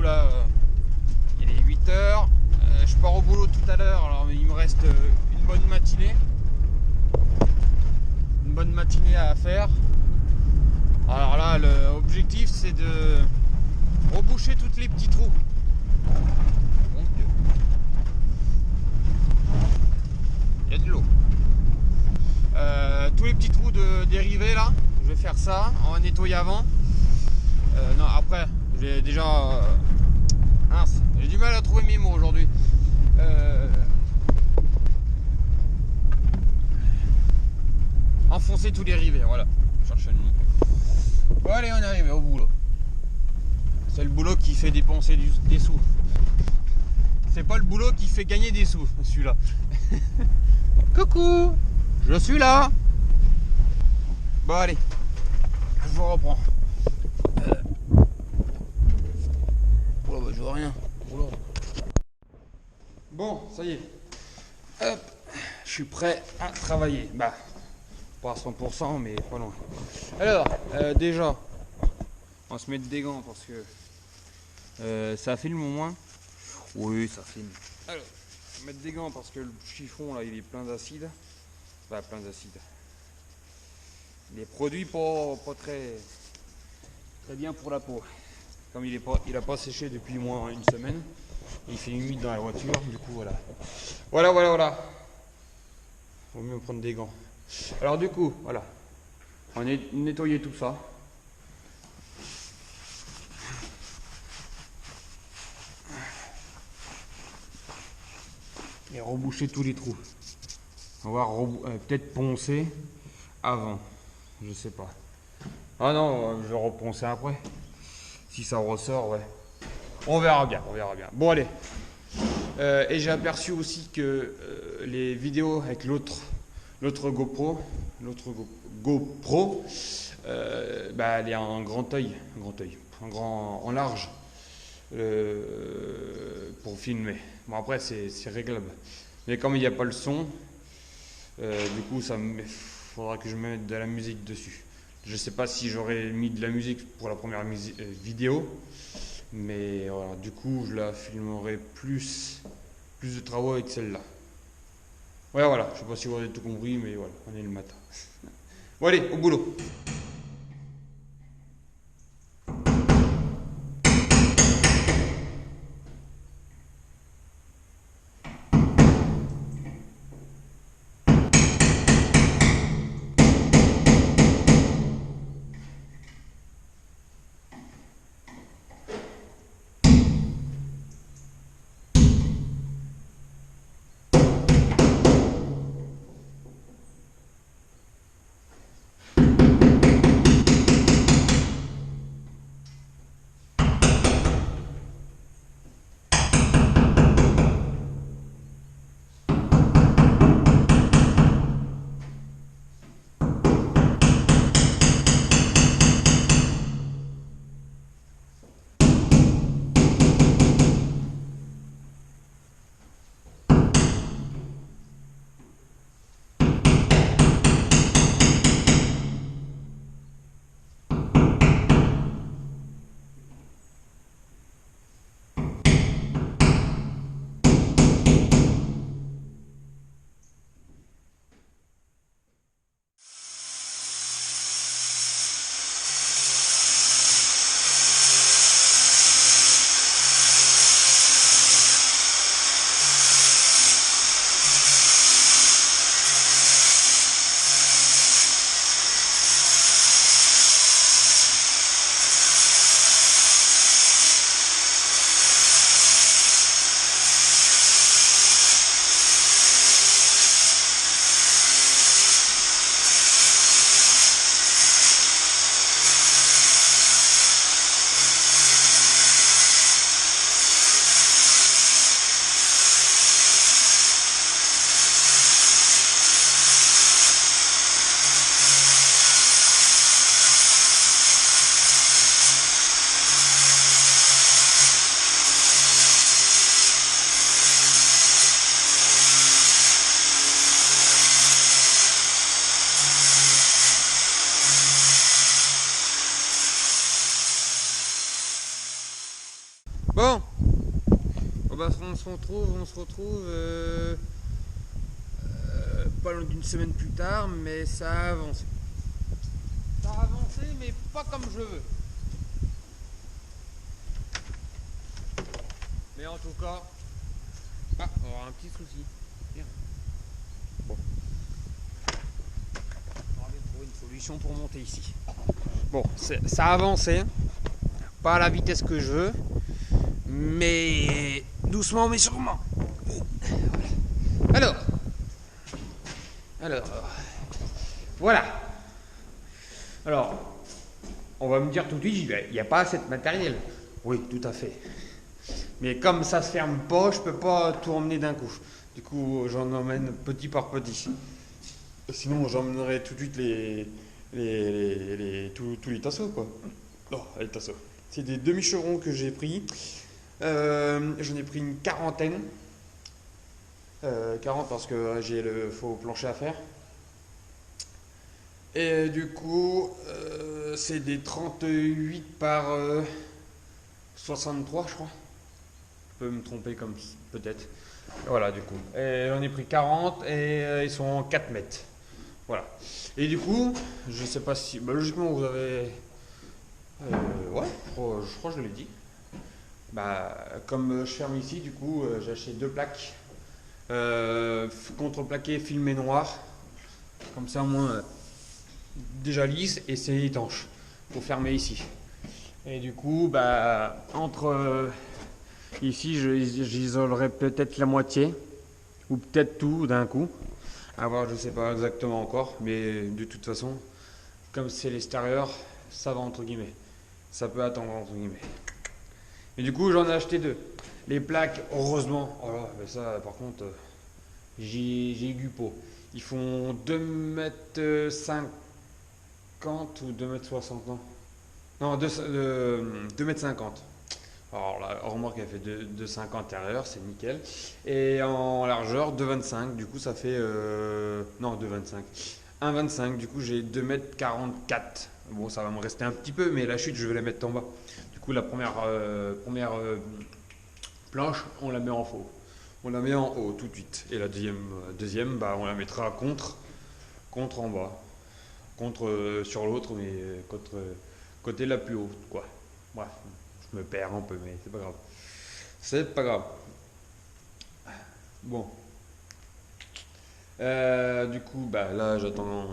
là, il est 8h. Je pars au boulot tout à l'heure, alors il me reste une bonne matinée. Une bonne matinée à faire. Alors là, l'objectif c'est de reboucher tous les petits trous. Mon Dieu. Il y a de l'eau. Tous les petits trous de dérivés là, je vais faire ça en nettoyer avant. Non, après, j'ai déjà. Mince, j'ai du mal à trouver mes mots aujourd'hui. Enfoncer tous les rivets, voilà. Je cherche le mot. Bon, allez, on est arrivé au boulot. C'est le boulot qui fait dépenser des sous. C'est pas le boulot qui fait gagner des sous, celui-là. Coucou, je suis là. Bon, allez, je vous reprends. Oh, bah, je vois rien. Oh, bon, ça y est. Hop, je suis prêt à travailler. Bah, pas à 100%, mais pas loin. Alors, déjà, on va se mettre des gants parce que ça filme au moins. Oui, ça filme. Alors, on va mettre des gants parce que le chiffon là, il est plein d'acide. Bah, plein d'acide. Des produits pas très bien pour la peau. Comme il a pas séché depuis moins une semaine, il fait humide dans la voiture, du coup voilà. Voilà. Vaut mieux prendre des gants. Alors du coup, voilà. On va nettoyer tout ça. Et reboucher tous les trous. On va peut-être poncer avant. Je sais pas. Ah non, je vais reponcer après. Si ça ressort, ouais. On verra bien. Bon, allez. Et j'ai aperçu aussi que les vidéos avec l'autre GoPro, bah, elle est en en large pour filmer. Bon, après, c'est réglable. Mais comme il n'y a pas le son, du coup, faudra que je me mette de la musique dessus. Je sais pas si j'aurais mis de la musique pour la première vidéo, mais voilà, du coup, je la filmerai plus de travaux avec celle-là. Ouais, voilà, je sais pas si vous avez tout compris, mais voilà, on est le matin. Bon, allez, au boulot. Bon, bah, on se retrouve pas loin d'une semaine plus tard, mais ça a avancé. Ça a avancé, mais pas comme je veux. Mais en tout cas, on aura un petit souci. Merde. Bon, on va bien trouver une solution pour monter ici. Bon, ça a avancé, pas à la vitesse que je veux, mais doucement mais sûrement. Alors, alors, voilà. Alors, on va me dire tout de suite, il n'y a pas assez de matériel. Oui, tout à fait. Mais comme ça se ferme pas, je peux pas tout emmener d'un coup. Du coup, j'en emmène petit par petit. Sinon, j'emmènerai tout de suite tous les tasseaux, quoi. Oh, les tasseaux. C'est des demi-chevrons que j'ai pris. J'en ai pris une quarantaine. 40 parce que j'ai le faux plancher à faire. Et du coup, c'est des 38 par 63, je crois. Je peux me tromper comme peut-être. Voilà, du coup. Et j'en ai pris 40 et ils sont en 4 mètres. Voilà. Et du coup, je sais pas si. Bah, logiquement, vous avez. Ouais, je crois que je l'ai dit. Bah, comme je ferme ici, du coup, j'ai acheté deux plaques. Contreplaqué, filmé noir. Comme ça, au moins, déjà lisse et c'est étanche. Pour fermer ici. Et du coup, bah, entre. Ici, j'isolerai peut-être la moitié. Ou peut-être tout d'un coup. À voir, je sais pas exactement encore. Mais de toute façon, comme c'est l'extérieur, ça va entre guillemets. Ça peut attendre entre guillemets. Et du coup, j'en ai acheté deux. Les plaques, heureusement. Oh là, mais ça, par contre, j'ai eu du pot. Ils font 2,50 m ou 2,60 m, non. Non, 2,50 m. Alors la remorque elle fait 2,50 intérieur, c'est nickel. Et en largeur 2,25. Du coup ça fait non 2,25. 1,25. Du coup j'ai 2,44 m. Bon ça va me rester un petit peu, mais la chute je vais la mettre en bas. Du coup la première planche on la met en haut. On la met en haut tout de suite. Et la deuxième bah, on la mettra contre en bas. Contre sur l'autre, mais côté la plus haute quoi. Bref. Je me perds un peu, mais c'est pas grave. C'est pas grave. Bon. Du coup, bah là, j'attends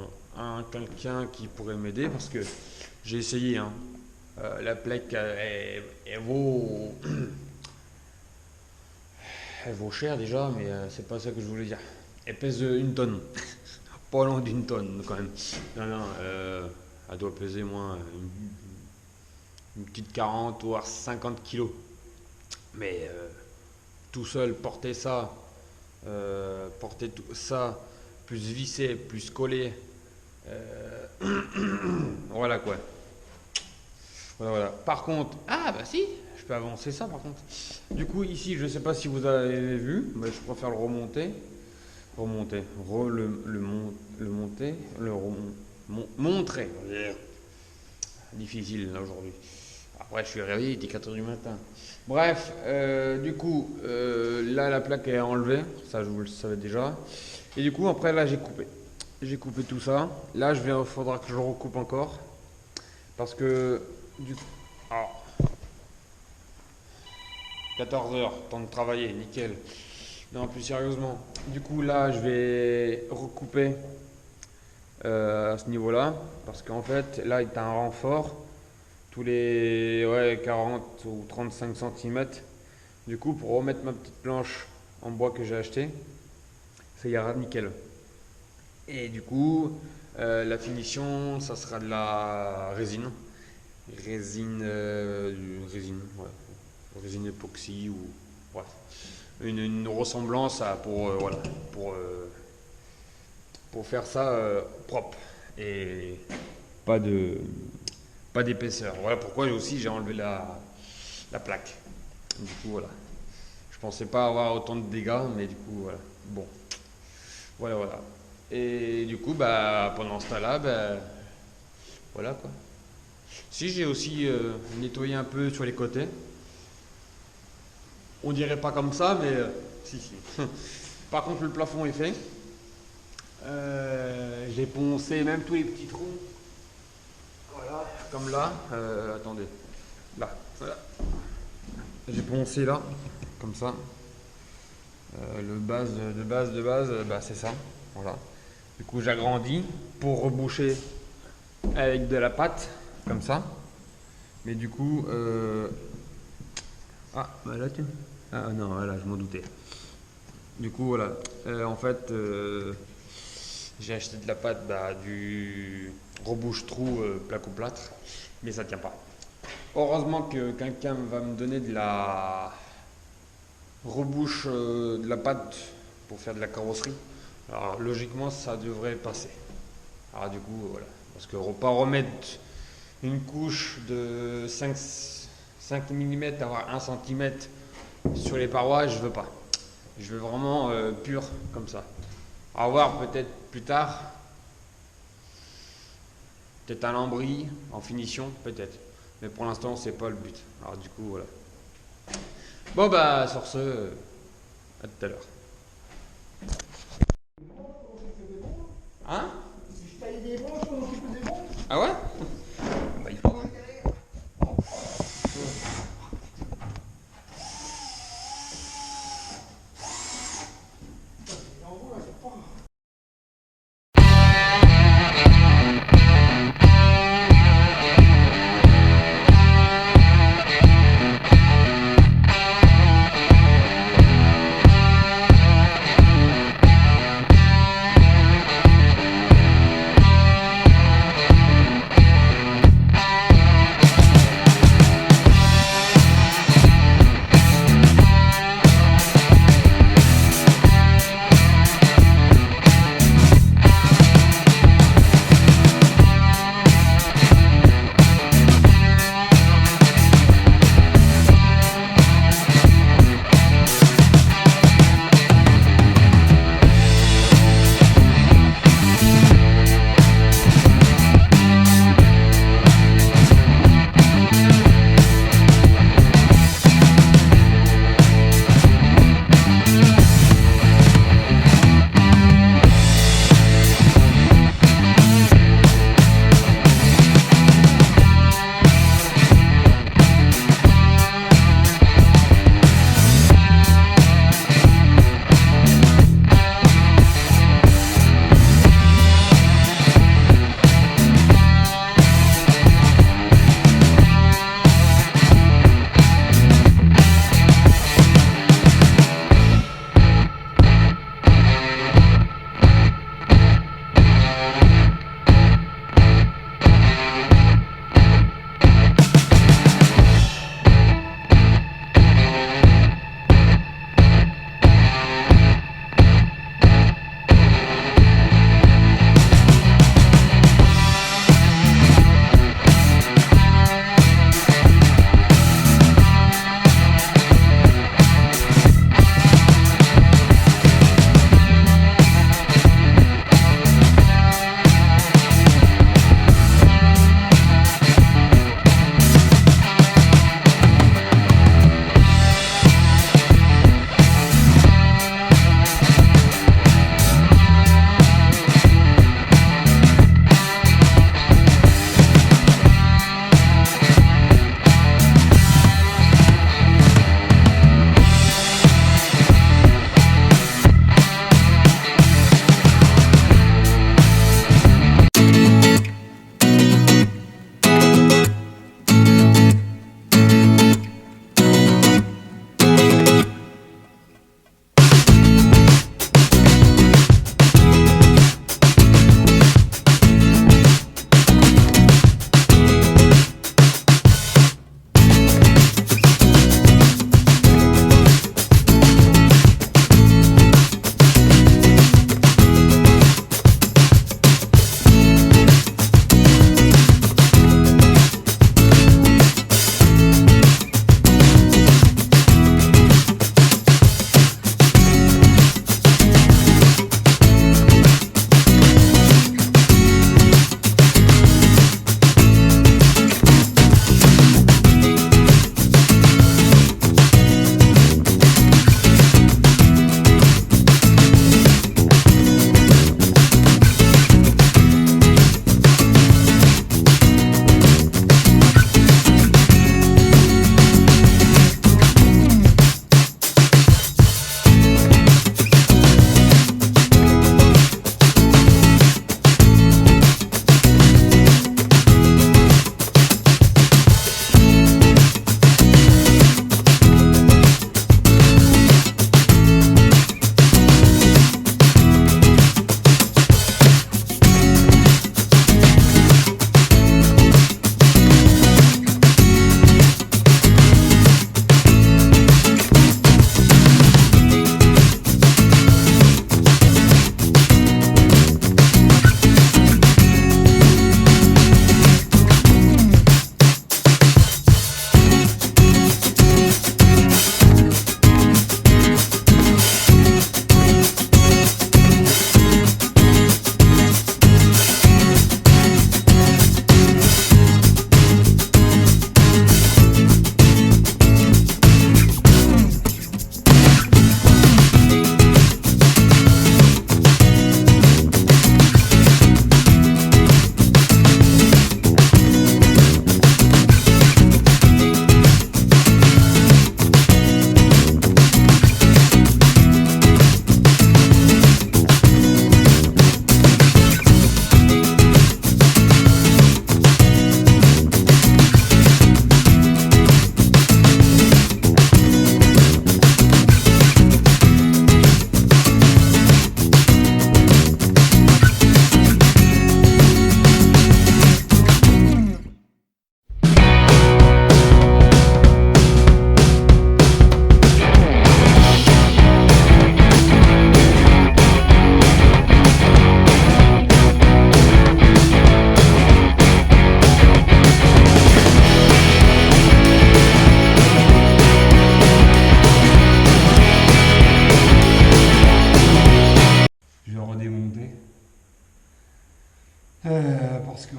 quelqu'un qui pourrait m'aider parce que j'ai essayé. Hein. La plaque, elle vaut, elle vaut cher déjà, mais c'est pas ça que je voulais dire. Elle pèse une tonne. Pas loin d'une tonne quand même. Non, non, elle doit peser moins une petite 40 ou 50 kilos. Mais tout seul, porter tout ça, plus visser, plus coller. euh, voilà quoi. Voilà, voilà. Par contre, ah bah si, je peux avancer ça par contre. Du coup, ici, je sais pas si vous avez vu, mais je préfère le remonter. Remonter. Le monter. Montrer. Difficile là aujourd'hui. Après, je suis réveillé, il est 4 h du matin. Bref, du coup, là, la plaque est enlevée. Ça, je vous le savais déjà. Et du coup, après, là, j'ai coupé. J'ai coupé tout ça. Là, il faudra que je recoupe encore. Parce que, du coup, ah, 14 heures, temps de travailler, nickel. Non, plus sérieusement. Du coup, là, je vais recouper à ce niveau-là. Parce qu'en fait, là, il y a un renfort tous les 40 ou 35 cm. Du coup, pour remettre ma petite planche en bois que j'ai acheté, ça ira nickel. Et du coup, la finition, ça sera de la résine. Résine époxy ou bref. Une ressemblance voilà, pour faire ça propre et pas de pas d'épaisseur. Voilà pourquoi aussi j'ai enlevé la plaque. Du coup, voilà. Je pensais pas avoir autant de dégâts, mais du coup, voilà. Bon, voilà, voilà. Et du coup, bah, pendant ce temps-là, bah, voilà quoi. Si j'ai aussi nettoyé un peu sur les côtés, On dirait pas comme ça, mais si, si. Par contre, le plafond est fait. J'ai poncé même tous les petits trous. Voilà, comme là. Attendez. Là, voilà. J'ai poncé là, comme ça. Le base de base, bah, c'est ça. Voilà. Du coup, j'agrandis pour reboucher avec de la pâte, comme ça. Mais du coup, ah, bah là, tiens. Ah non, voilà, je m'en doutais. Du coup, voilà. En fait, j'ai acheté de la pâte, bah, du rebouche-trou placo-plâtre, mais ça tient pas. Heureusement que quelqu'un va me donner de la rebouche, de la pâte pour faire de la carrosserie. Alors, logiquement, ça devrait passer. Alors, du coup, voilà. Parce que pas remettre une couche de 5 mm, avoir 1 cm sur les parois, je veux pas. Je veux vraiment pur comme ça. À voir peut-être plus tard. Peut-être un lambris en finition, peut-être. Mais pour l'instant, c'est pas le but. Alors du coup, voilà. Bon bah sur ce, à tout à l'heure. Hein? Si je taille des branches, on occupe des branches. Ah ouais? Bah il faut.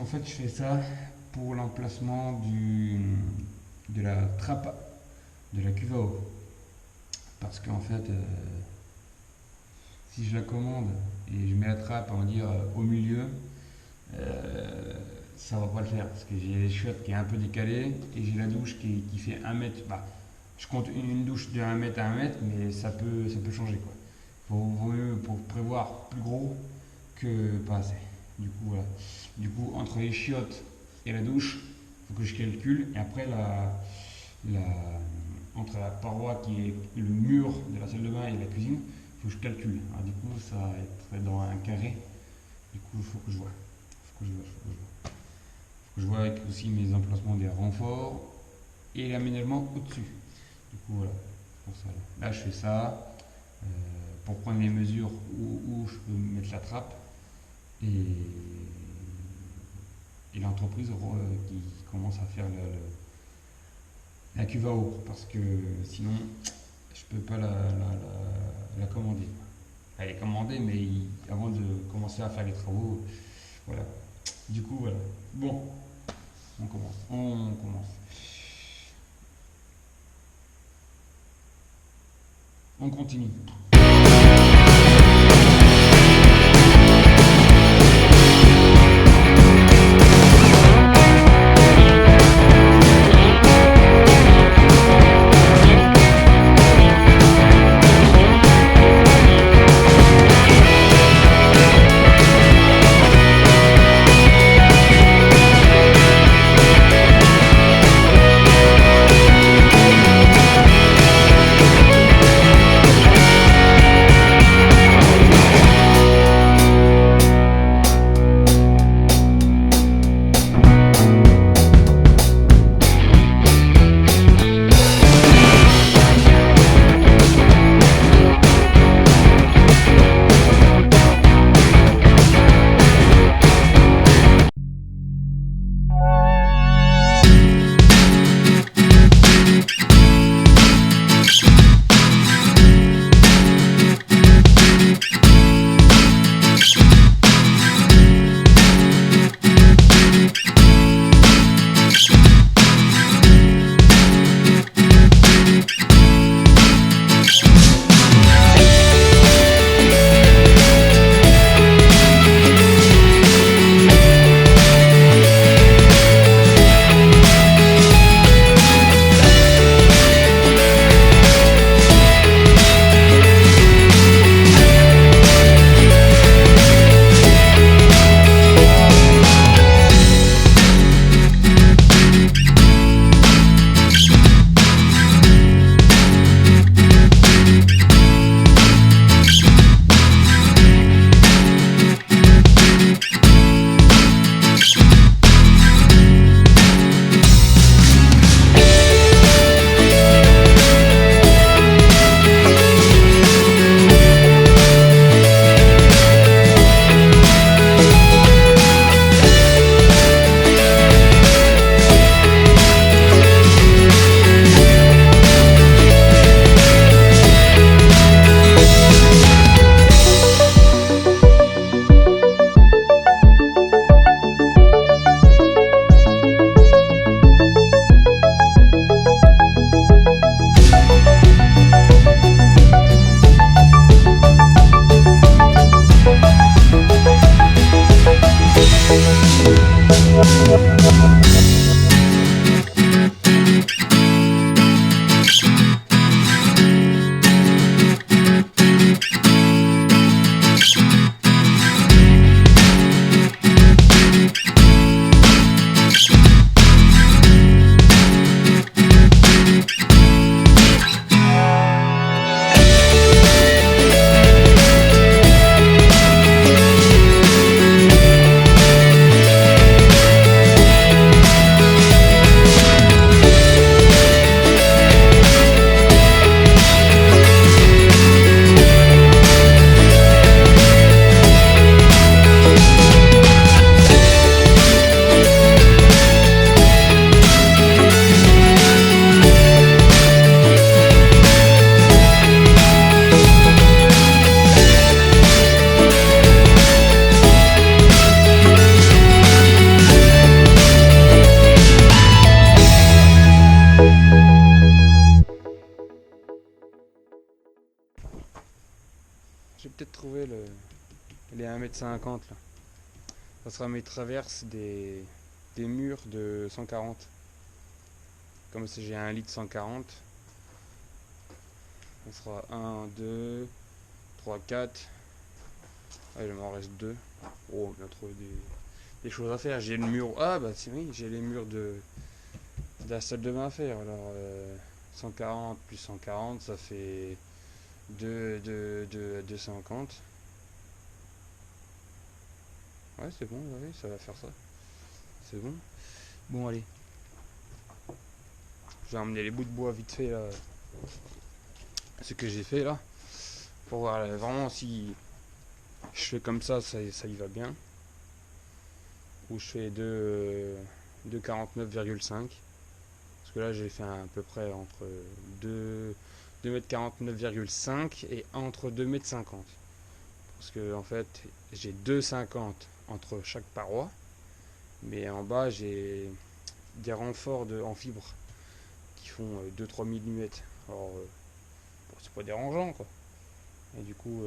en fait, je fais ça pour l'emplacement de la trappe de la cuve à eau. Parce qu'en fait, si je la commande et je mets la trappe, on va dire, au milieu, ça va pas le faire. Parce que j'ai les chiottes qui est un peu décalée et j'ai la douche qui fait 1 mètre. Bah, je compte une douche de 1 mètre à 1 mètre, mais ça peut changer, quoi. Vaut mieux pour prévoir plus gros que pas assez. Du coup, voilà. Du coup, entre les chiottes et la douche, il faut que je calcule. Et après, entre la paroi qui est le mur de la salle de bain et la cuisine, il faut que je calcule. Alors, du coup, ça va être dans un carré. Du coup, il faut que je vois. Il faut que je vois avec aussi mes emplacements des renforts et l'aménagement au-dessus. Du coup, voilà. Pour ça, là, je fais ça pour prendre les mesures où je peux mettre la trappe. Et l'entreprise qui commence à faire la cuve à eau, parce que sinon je peux pas la commander. Elle est commandée, mais avant de commencer à faire les travaux, voilà. Du coup, voilà. Bon, on commence. On continue. peut-être trouver les 1,50 m là. Ça sera mes traverses des murs de 140. Comme si j'ai 1 litre 140. Ça sera 1, 2, 3, 4. Ah, il m'en reste 2. Oh, on vient de trouver des choses à faire. J'ai le mur. Ah, bah oui, j'ai les murs de la salle de bain à faire. Alors, 140 plus 140, ça fait 250. Ouais, c'est bon, ouais, ça va faire ça. C'est bon. Bon, allez. Je vais emmener les bouts de bois vite fait là. Ce que j'ai fait là. Pour voir vraiment si je fais comme ça y va bien. Ou je fais 2,49,5. Parce que là j'ai fait à peu près entre 2,49,5 m et entre 2,50 m. Parce que en fait j'ai 2,50 entre chaque paroi. Mais en bas j'ai des renforts en fibre qui font 2-3 mm. Alors bon, c'est pas dérangeant quoi. Et du coup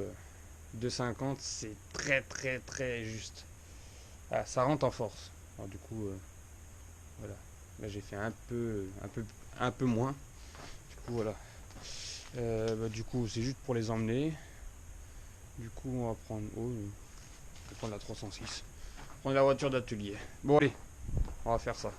2,50 c'est très très très juste. Ah, ça rentre en force. Alors du coup voilà. Là j'ai fait un peu moins. Du coup voilà. Du coup c'est juste pour les emmener. Du coup on va prendre. Oh, on va prendre la 306. Prendre la voiture d'atelier. Bon allez, on va faire ça.